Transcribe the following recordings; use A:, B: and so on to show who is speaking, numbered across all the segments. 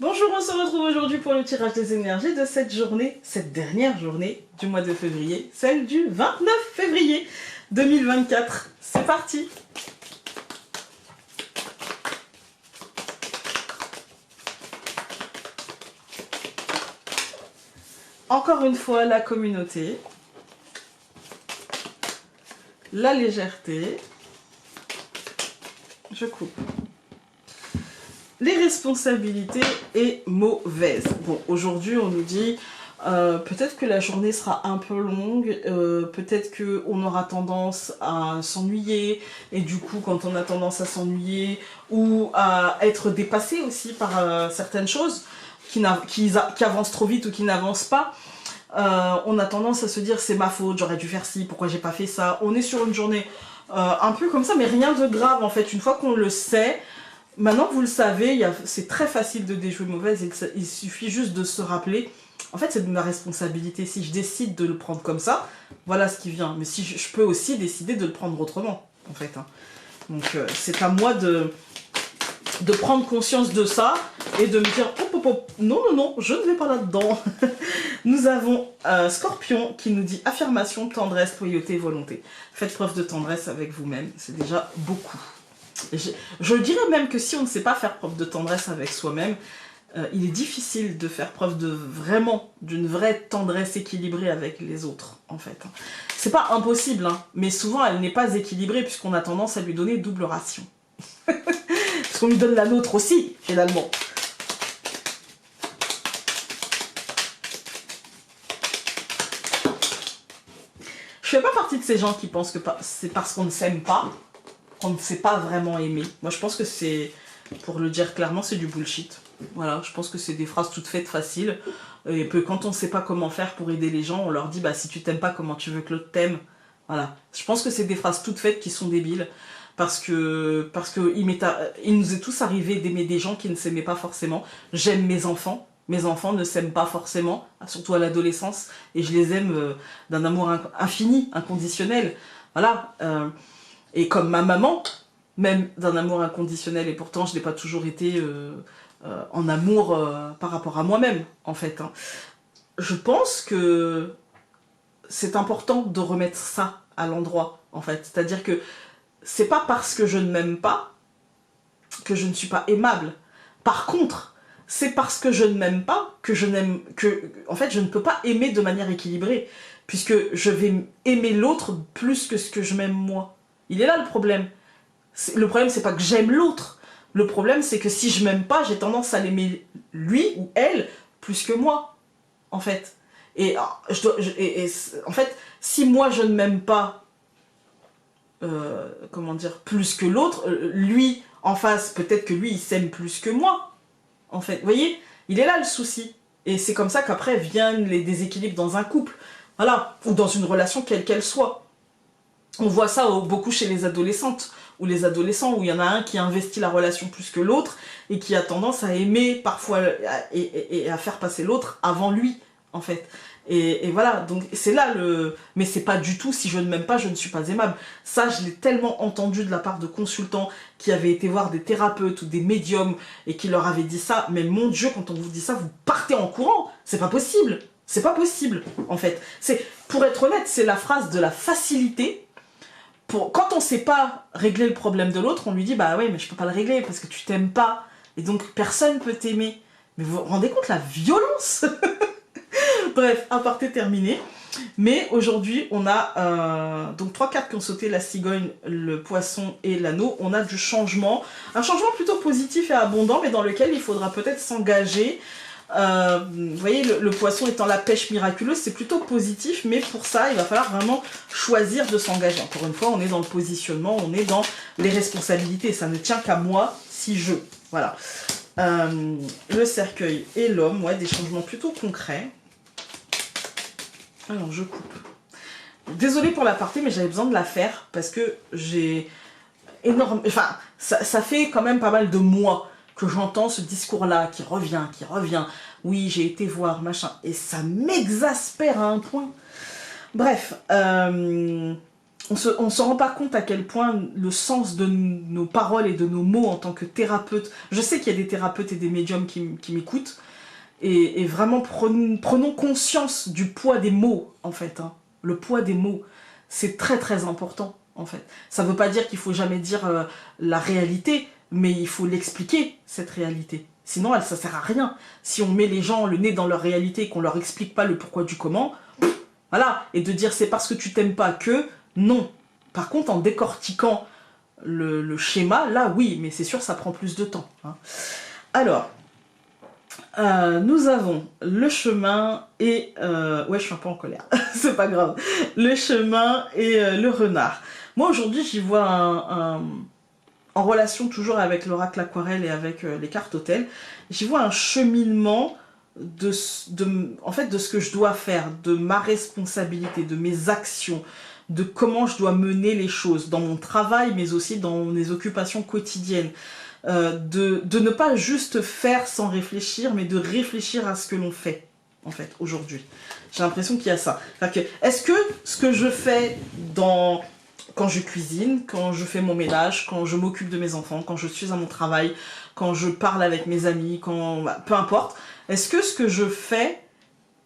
A: Bonjour, on se retrouve aujourd'hui pour le tirage des énergies de cette journée, cette dernière journée du mois de février, celle du 29 février 2024. C'est parti! Encore une fois, la communauté, la légèreté, je coupe. Les responsabilités et mauvaises. Bon, aujourd'hui, on nous dit peut-être que la journée sera un peu longue, peut-être qu'on aura tendance à s'ennuyer, et du coup, quand on a tendance à s'ennuyer ou à être dépassé aussi par certaines choses qui avancent trop vite ou qui n'avancent pas, on a tendance à se dire c'est ma faute, j'aurais dû faire ci, pourquoi j'ai pas fait ça. On est sur une journée un peu comme ça, mais rien de grave en fait. Une fois qu'on le sait, maintenant que vous le savez, c'est très facile de déjouer mauvaise. Il suffit juste de se rappeler, en fait c'est de ma responsabilité. Si je décide de le prendre comme ça, voilà ce qui vient. Mais si je peux aussi décider de le prendre autrement, en fait. Hein. Donc c'est à moi de prendre conscience de ça et de me dire non, je ne vais pas là-dedans. Nous avons Scorpion qui nous dit affirmation, tendresse, loyauté, volonté. Faites preuve de tendresse avec vous-même, c'est déjà beaucoup. Je dirais même que si on ne sait pas faire preuve de tendresse avec soi-même, il est difficile de faire preuve d'une vraie tendresse équilibrée avec les autres, en fait. C'est pas impossible, hein, mais souvent elle n'est pas équilibrée puisqu'on a tendance à lui donner double ration. Parce qu'on lui donne la nôtre aussi, finalement. Je fais pas partie de ces gens qui pensent que c'est parce qu'on ne s'aime pas qu'on ne sait pas vraiment aimer. Moi, je pense que c'est, pour le dire clairement, c'est du bullshit. Voilà, je pense que c'est des phrases toutes faites faciles. Et que quand on ne sait pas comment faire pour aider les gens, on leur dit, bah si tu t'aimes pas, comment tu veux que l'autre t'aime? Voilà. Je pense que c'est des phrases toutes faites qui sont débiles. Parce que il nous est tous arrivé d'aimer des gens qui ne s'aimaient pas forcément. J'aime mes enfants. Mes enfants ne s'aiment pas forcément, surtout à l'adolescence, et je les aime d'un amour infini, inconditionnel. Voilà. Et comme ma maman, même d'un amour inconditionnel, et pourtant je n'ai pas toujours été en amour par rapport à moi-même, en fait. Hein. Je pense que c'est important de remettre ça à l'endroit, en fait. C'est-à-dire que c'est pas parce que je ne m'aime pas que je ne suis pas aimable. Par contre, c'est parce que je ne m'aime pas que en fait, je ne peux pas aimer de manière équilibrée, puisque je vais aimer l'autre plus que ce que je m'aime moi. Il est là le problème. Le problème, c'est pas que j'aime l'autre. Le problème, c'est que si je m'aime pas, j'ai tendance à l'aimer lui ou elle plus que moi, en fait. Et, en fait, si moi je ne m'aime pas, comment dire, plus que l'autre, lui en face, peut-être que lui il s'aime plus que moi. En fait, vous voyez, il est là le souci. Et c'est comme ça qu'après viennent les déséquilibres dans un couple, voilà, ou dans une relation quelle qu'elle soit. On voit ça beaucoup chez les adolescentes, ou les adolescents, où il y en a un qui investit la relation plus que l'autre, et qui a tendance à aimer parfois, et à faire passer l'autre avant lui, en fait. Et voilà, donc c'est là le... Mais c'est pas du tout, si je ne m'aime pas, je ne suis pas aimable. Ça, je l'ai tellement entendu de la part de consultants qui avaient été voir des thérapeutes ou des médiums et qui leur avaient dit ça. Mais mon Dieu, quand on vous dit ça, vous partez en courant. C'est pas possible. C'est pas possible, en fait. Pour être honnête, c'est la phrase de la facilité. Quand on sait pas régler le problème de l'autre, on lui dit, bah ouais, mais je peux pas le régler parce que tu t'aimes pas. Et donc, personne peut t'aimer. Mais vous vous rendez compte la violence? Bref, aparté terminé. Mais aujourd'hui, on a donc 3 cartes qui ont sauté, la cigogne, le poisson et l'anneau. On a du changement. Un changement plutôt positif et abondant, mais dans lequel il faudra peut-être s'engager. Vous voyez, le poisson étant la pêche miraculeuse, c'est plutôt positif, mais pour ça, il va falloir vraiment choisir de s'engager. Encore une fois, on est dans le positionnement, on est dans les responsabilités. Ça ne tient qu'à moi si je... Voilà. Le cercueil et l'homme, ouais, des changements plutôt concrets. Alors, je coupe. Désolée pour l'aparté, mais j'avais besoin de la faire parce que j'ai énorme... Enfin, ça fait quand même pas mal de mois que j'entends ce discours-là qui revient. Oui, j'ai été voir, machin. Et ça m'exaspère à un point. Bref, on on se rend pas compte à quel point le sens de nos paroles et de nos mots en tant que thérapeute, je sais qu'il y a des thérapeutes et des médiums qui m'écoutent, et vraiment prenons conscience du poids des mots, en fait. Hein. Le poids des mots, c'est très très important, en fait. Ça veut pas dire qu'il faut jamais dire la réalité, mais il faut l'expliquer, cette réalité. Sinon, ça sert à rien. Si on met les gens le nez dans leur réalité et qu'on leur explique pas le pourquoi du comment, voilà. Et de dire c'est parce que tu t'aimes pas que, non. Par contre, en décortiquant le schéma, là, oui, mais c'est sûr, ça prend plus de temps. Hein. Alors, nous avons le chemin et... ouais, je suis un peu en colère, c'est pas grave. Le chemin et le renard. Moi, aujourd'hui, j'y vois en relation toujours avec l'oracle aquarelle et avec les cartes hôtels, j'y vois un cheminement en fait, de ce que je dois faire, de ma responsabilité, de mes actions, de comment je dois mener les choses dans mon travail, mais aussi dans mes occupations quotidiennes. De ne pas juste faire sans réfléchir, mais de réfléchir à ce que l'on fait, en fait, aujourd'hui. J'ai l'impression qu'il y a ça. Est-ce que ce que je fais quand je cuisine, quand je fais mon ménage, quand je m'occupe de mes enfants, quand je suis à mon travail, quand je parle avec mes amis, peu importe, est-ce que ce que je fais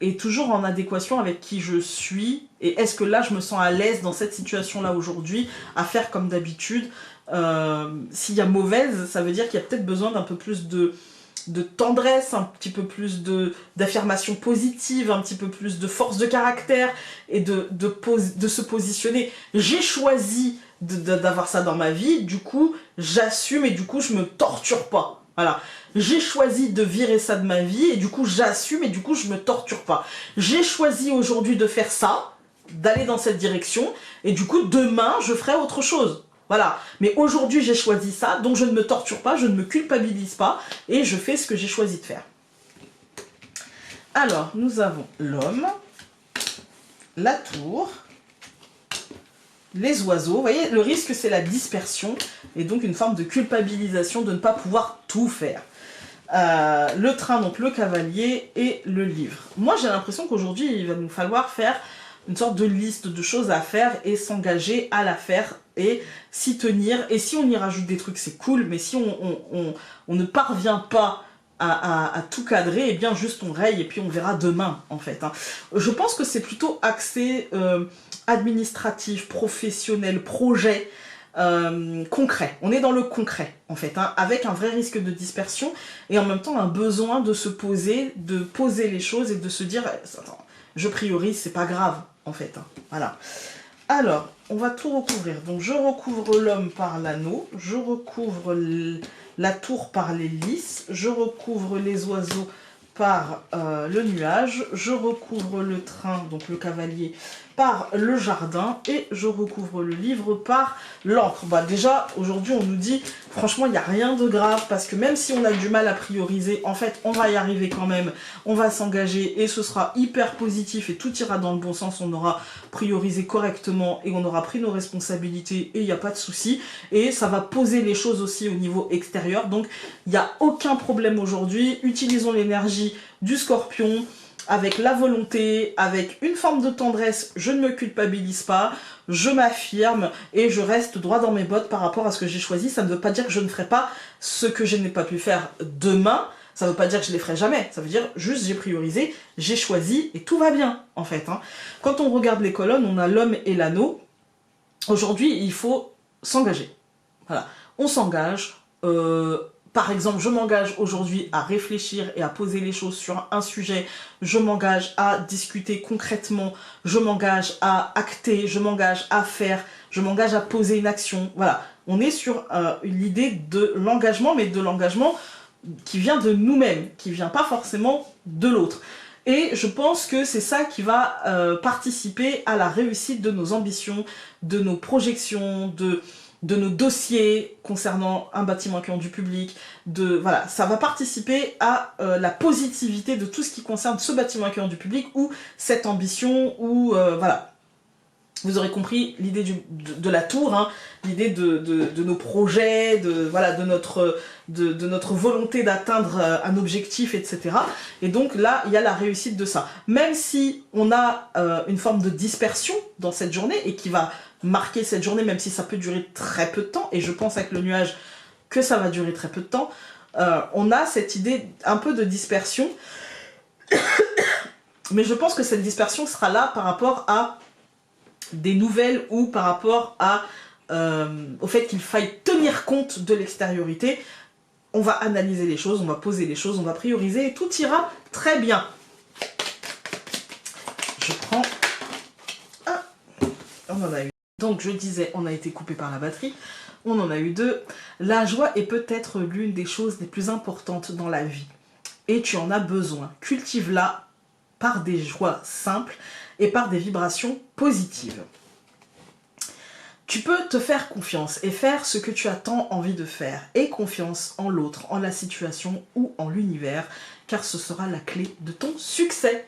A: est toujours en adéquation avec qui je suis, et est-ce que là je me sens à l'aise dans cette situation-là aujourd'hui, à faire comme d'habitude. S'il y a mauvaise, ça veut dire qu'il y a peut-être besoin d'un peu plus de tendresse, un petit peu plus d'affirmation positive, un petit peu plus de force de caractère, et de se positionner. J'ai choisi d'avoir ça dans ma vie, du coup j'assume et du coup je me torture pas. Voilà. J'ai choisi de virer ça de ma vie et du coup j'assume et du coup je me torture pas. J'ai choisi aujourd'hui de faire ça, d'aller dans cette direction, et du coup demain je ferai autre chose. Voilà. Mais aujourd'hui j'ai choisi ça, donc je ne me torture pas, je ne me culpabilise pas, et je fais ce que j'ai choisi de faire. Alors, nous avons l'homme, la tour, les oiseaux. Vous voyez, le risque c'est la dispersion, et donc une forme de culpabilisation de ne pas pouvoir tout faire. Le train, donc le cavalier, et le livre. Moi j'ai l'impression qu'aujourd'hui il va nous falloir faire une sorte de liste de choses à faire et s'engager à la faire et s'y tenir. Et si on y rajoute des trucs c'est cool, mais si on ne parvient pas à tout cadrer, et bien juste on raye et puis on verra demain en fait. Hein. Je pense que c'est plutôt axé administratif, professionnel, projet, concret. On est dans le concret en fait, hein, avec un vrai risque de dispersion et en même temps un besoin de se poser, de poser les choses et de se dire attends, je priorise, c'est pas grave en fait. Hein, voilà. Alors, on va tout recouvrir. Donc je recouvre l'homme par l'anneau, je recouvre la tour par les lys, je recouvre les oiseaux par le nuage, je recouvre le train, donc le cavalier, par le jardin, et je recouvre le livre par l'encre. Bah déjà, aujourd'hui, on nous dit, franchement, il n'y a rien de grave, parce que même si on a du mal à prioriser, en fait, on va y arriver quand même, on va s'engager, et ce sera hyper positif, et tout ira dans le bon sens, on aura priorisé correctement, et on aura pris nos responsabilités, et il n'y a pas de souci, et ça va poser les choses aussi au niveau extérieur, donc il n'y a aucun problème aujourd'hui. Utilisons l'énergie du scorpion, avec la volonté, avec une forme de tendresse, je ne me culpabilise pas, je m'affirme et je reste droit dans mes bottes par rapport à ce que j'ai choisi. Ça ne veut pas dire que je ne ferai pas ce que je n'ai pas pu faire demain, ça ne veut pas dire que je ne les ferai jamais, ça veut dire juste j'ai priorisé, j'ai choisi et tout va bien en fait. Hein. Quand on regarde les colonnes, on a l'homme et l'anneau. Aujourd'hui, il faut s'engager. Voilà, on s'engage. Par exemple, je m'engage aujourd'hui à réfléchir et à poser les choses sur un sujet, je m'engage à discuter concrètement, je m'engage à acter, je m'engage à faire, je m'engage à poser une action. Voilà, on est sur l'idée de l'engagement, mais de l'engagement qui vient de nous-mêmes, qui vient pas forcément de l'autre. Et je pense que c'est ça qui va participer à la réussite de nos ambitions, de nos projections, de nos dossiers concernant un bâtiment accueillant du public, voilà, ça va participer à la positivité de tout ce qui concerne ce bâtiment accueillant du public ou cette ambition ou voilà. Vous aurez compris l'idée de la tour, hein, l'idée de nos projets, voilà, de notre volonté d'atteindre un objectif, etc. Et donc là, il y a la réussite de ça. Même si on a une forme de dispersion dans cette journée et qui va marquer cette journée, même si ça peut durer très peu de temps, et je pense avec le nuage que ça va durer très peu de temps, on a cette idée un peu de dispersion. Mais je pense que cette dispersion sera là par rapport à des nouvelles ou par rapport au fait qu'il faille tenir compte de l'extériorité. On va analyser les choses, on va poser les choses, on va prioriser et tout ira très bien. Je prends... Ah, on en a eu. Donc je disais, on a été coupé par la batterie. On en a eu 2. La joie est peut-être l'une des choses les plus importantes dans la vie. Et tu en as besoin. Cultive-la par des joies simples et par des vibrations positives. Tu peux te faire confiance et faire ce que tu as tant envie de faire. Aie confiance en l'autre, en la situation ou en l'univers, car ce sera la clé de ton succès.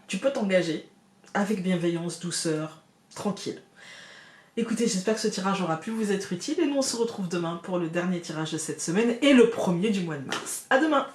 A: Tu peux t'engager avec bienveillance, douceur, tranquille. Écoutez, j'espère que ce tirage aura pu vous être utile et nous on se retrouve demain pour le dernier tirage de cette semaine et le premier du mois de mars. À demain!